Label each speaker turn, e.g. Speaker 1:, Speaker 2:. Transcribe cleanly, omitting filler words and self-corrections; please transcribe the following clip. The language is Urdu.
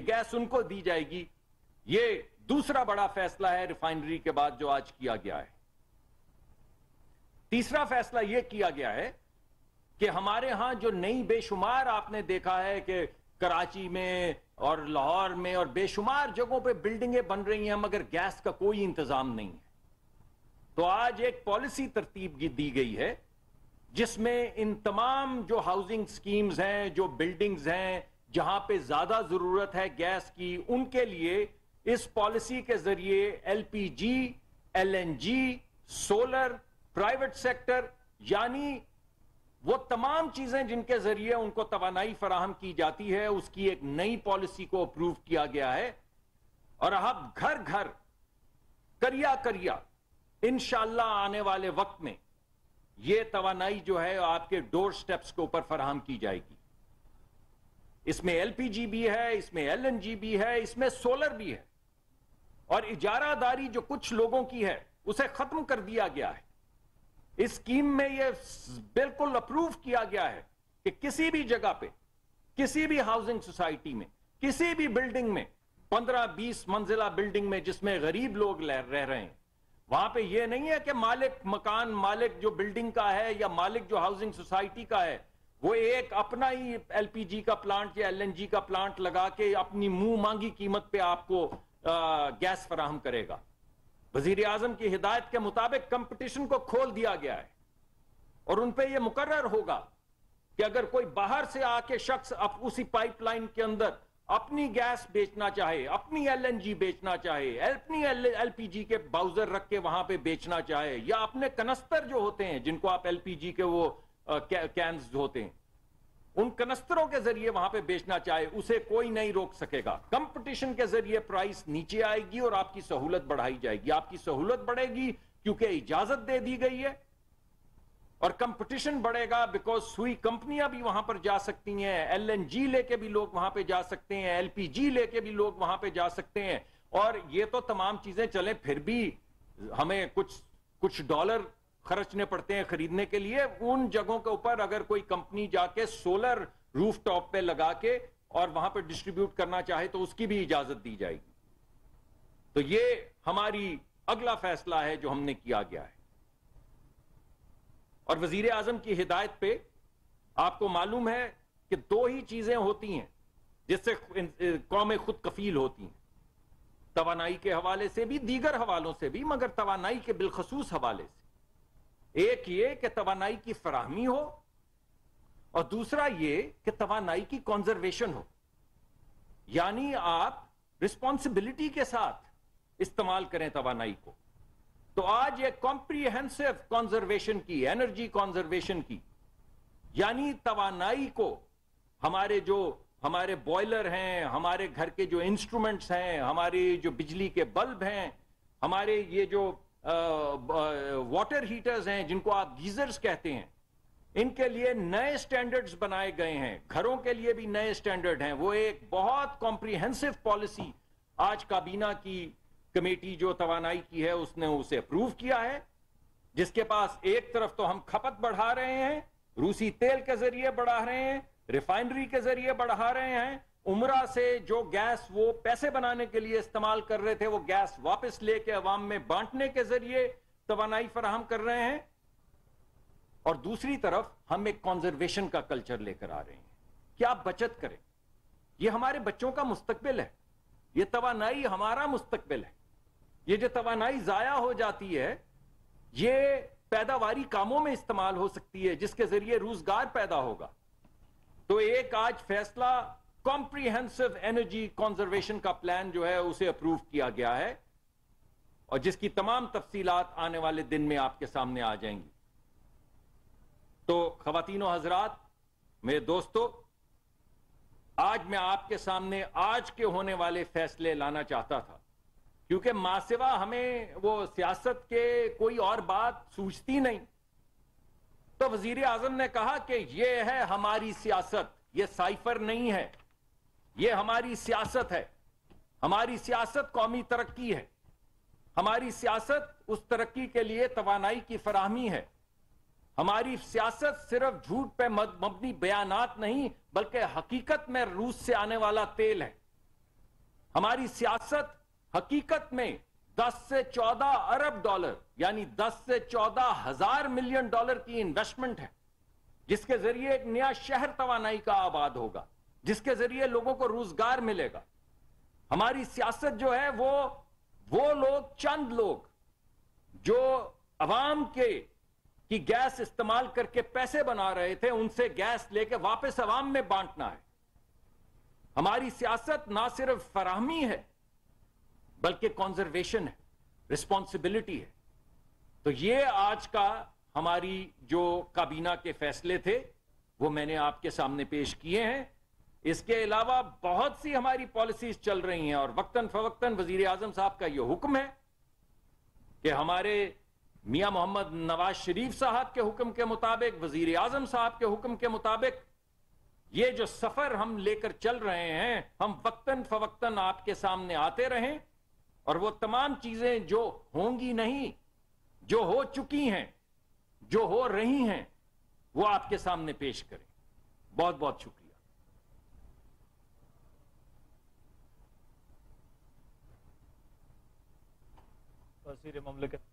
Speaker 1: گیس ان کو دی جائے گی. یہ دوسرا بڑا فیصلہ ہے ریفائنری کے بعد جو آج کیا گیا ہے. تیسرا فیصلہ یہ کیا گیا ہے کہ ہمارے ہاں جو نئی بے شمار آپ نے دیکھا ہے کہ کراچی میں اور لاہور میں اور بے شمار جگہوں پہ بلڈنگیں بن رہی ہیں مگر گیس کا کوئی انتظام نہیں ہے. تو آج ایک پالیسی ترتیب دی گئی ہے جس میں ان تمام جو ہاؤسنگ سکیمز ہیں, جو بلڈنگز ہیں جہاں پہ زیادہ ضرورت ہے گیس کی, ان کے لیے اس پالیسی کے ذریعے L P G, L N G, solar, private sector, یعنی وہ تمام چیزیں جن کے ذریعے ان کو توانائی فراہم کی جاتی ہے, اس کی ایک نئی پالیسی کو اپروو کیا گیا ہے. اور اب گھر گھر کریا کریا انشاءاللہ آنے والے وقت میں یہ توانائی جو ہے آپ کے ڈور سٹیپس کے اوپر فراہم کی جائے گی. اس میں ایل پی جی بھی ہے, اس میں ایل این جی بھی ہے, اس میں سولر بھی ہے. اور اجارہ داری جو کچھ لوگوں کی ہے اسے ختم کر دیا گیا ہے. اس اسکیم میں یہ بالکل اپروو کیا گیا ہے کہ کسی بھی جگہ پہ, کسی بھی ہاؤسنگ سوسائٹی میں, کسی بھی بلڈنگ میں, 15-20 منزلہ بلڈنگ میں جس میں غریب لوگ رہ رہے ہیں, وہاں پہ یہ نہیں ہے کہ مالک مکان, مالک جو بلڈنگ کا ہے یا مالک جو ہاؤسنگ سوسائٹی کا ہے وہ ایک اپنا ہی ایل پی جی کا پلانٹ یا ایل این جی کا پلانٹ لگا کے اپنی منہ مانگی قیمت پہ آپ کو گیس فراہم کرے گا. وزیر اعظم کی ہدایت کے مطابق کمپٹیشن کو کھول دیا گیا ہے اور ان پہ یہ مقرر ہوگا کہ اگر کوئی باہر سے آ کے شخص اسی پائپ لائن کے اندر اپنی گیس بیچنا چاہے, اپنی ایل این جی بیچنا چاہے, اپنی ایل پی جی کے باؤزر رکھ کے وہاں پہ بیچنا چاہے, یا اپنے کنستر جو ہوتے ہیں جن کو آپ ایل پی جی کے وہ کینز ہوتے ہیں ان کنستروں کے ذریعے وہاں پہ بیچنا چاہے, اسے کوئی نہیں روک سکے گا. کمپٹیشن کے ذریعے پرائس نیچے آئے گی اور آپ کی سہولت بڑھائی جائے گی. آپ کی سہولت بڑھے گی کیونکہ اجازت دے دی گئی ہے, اور کمپٹیشن بڑھے گا بیکاز سوئی کمپنیاں بھی وہاں پر جا سکتی ہیں, ایل این جی لے کے بھی لوگ وہاں پہ جا سکتے ہیں, ایل پی جی لے کے بھی لوگ وہاں پہ جا سکتے ہیں. اور یہ تو تمام چیزیں چلیں, پھر بھی ہمیں کچھ ڈالر خرچنے پڑتے ہیں خریدنے کے لیے. ان جگہوں کے اوپر اگر کوئی کمپنی جا کے سولر روف ٹاپ پہ لگا کے اور وہاں پہ ڈسٹریبیوٹ کرنا چاہے تو اس کی بھی اجازت دی جائے گی. تو یہ ہماری اگلا فیصلہ ہے جو ہم نے کیا گیا ہے. اور وزیر اعظم کی ہدایت پہ آپ کو معلوم ہے کہ 2 ہی چیزیں ہوتی ہیں جس سے قومیں خود کفیل ہوتی ہیں, توانائی کے حوالے سے بھی, دیگر حوالوں سے بھی, مگر توانائی کے بالخصوص حوالے سے. ایک یہ کہ توانائی کی فراہمی ہو, اور دوسرا یہ کہ توانائی کی کنزرویشن ہو, یعنی آپ رسپانسبلٹی کے ساتھ استعمال کریں توانائی کو. تو آج ایک کمپریہنسو کنزرویشن کی, انرجی کنزرویشن کی, یعنی توانائی کو ہمارے بوائلر ہیں, ہمارے گھر کے جو انسٹرومنٹس ہیں, ہمارے جو بجلی کے بلب ہیں, ہمارے یہ جو واٹر ہیٹرز ہیں جن کو آپ گیزرز کہتے ہیں, ان کے لیے نئے سٹینڈرڈز بنائے گئے ہیں. گھروں کے لیے بھی نئے سٹینڈرڈ ہیں. وہ ایک بہت کمپریہنسو پالیسی آج کابینہ کی کمیٹی جو توانائی کی ہے اس نے اسے اپروو کیا ہے, جس کے پاس ایک طرف تو ہم کھپت بڑھا رہے ہیں, روسی تیل کے ذریعے بڑھا رہے ہیں, ریفائنری کے ذریعے بڑھا رہے ہیں, عمرہ سے جو گیس وہ پیسے بنانے کے لیے استعمال کر رہے تھے وہ گیس واپس لے کے عوام میں بانٹنے کے ذریعے توانائی فراہم کر رہے ہیں, اور دوسری طرف ہم ایک کنزرویشن کا کلچر لے کر آ رہے ہیں کہ آپ بچت کریں. یہ ہمارے بچوں کا مستقبل ہے, یہ توانائی ہمارا مستقبل ہے. یہ جو توانائی ضائع ہو جاتی ہے یہ پیداواری کاموں میں استعمال ہو سکتی ہے جس کے ذریعے روزگار پیدا ہوگا. تو ایک آج فیصلہ کمپریہنسو انرجی کنزرویشن کا پلان جو ہے اسے اپروو کیا گیا ہے, اور جس کی تمام تفصیلات آنے والے دن میں آپ کے سامنے آ جائیں گی. تو خواتین و حضرات, میرے دوستو, آج میں آپ کے سامنے آج کے ہونے والے فیصلے لانا چاہتا تھا, کیونکہ ماسوا ہمیں وہ سیاست کے کوئی اور بات سوچتی نہیں. تو وزیر اعظم نے کہا کہ یہ ہے ہماری سیاست, یہ سائفر نہیں ہے, یہ ہماری سیاست ہے. ہماری سیاست قومی ترقی ہے, ہماری سیاست اس ترقی کے لیے توانائی کی فراہمی ہے. ہماری سیاست صرف جھوٹ پہ مبنی بیانات نہیں بلکہ حقیقت میں روس سے آنے والا تیل ہے. ہماری سیاست حقیقت میں 10 سے 14 ارب ڈالر یعنی 10 سے 14,000 ملین ڈالر کی انویسٹمنٹ ہے، جس کے ذریعے ایک نیا شہر توانائی کا آباد ہوگا، جس کے ذریعے لوگوں کو روزگار ملے گا۔ ہماری سیاست جو ہے وہ لوگ، چند لوگ جو عوام کی گیس استعمال کر کے پیسے بنا رہے تھے، ان سے گیس لے کے واپس عوام میں بانٹنا ہے۔ ہماری سیاست نہ صرف فراہمی ہے بلکہ کنزرویشن ہے، رسپانسبلٹی ہے۔ تو یہ آج کا ہماری جو کابینہ کے فیصلے تھے وہ میں نے آپ کے سامنے پیش کیے ہیں۔ اس کے علاوہ بہت سی ہماری پالیسیز چل رہی ہیں، اور وقتاً فوقتاً وزیر اعظم صاحب کا یہ حکم ہے کہ ہمارے میاں محمد نواز شریف صاحب کے حکم کے مطابق، وزیر اعظم صاحب کے حکم کے مطابق، یہ جو سفر ہم لے کر چل رہے ہیں، ہم وقتاً فوقتاً آپ کے سامنے آتے رہیں، اور وہ تمام چیزیں جو ہوں گی نہیں، جو ہو چکی ہیں، جو ہو رہی ہیں، وہ آپ کے سامنے پیش کریں۔ بہت بہت شکریہ۔
Speaker 2: وزیر مملکت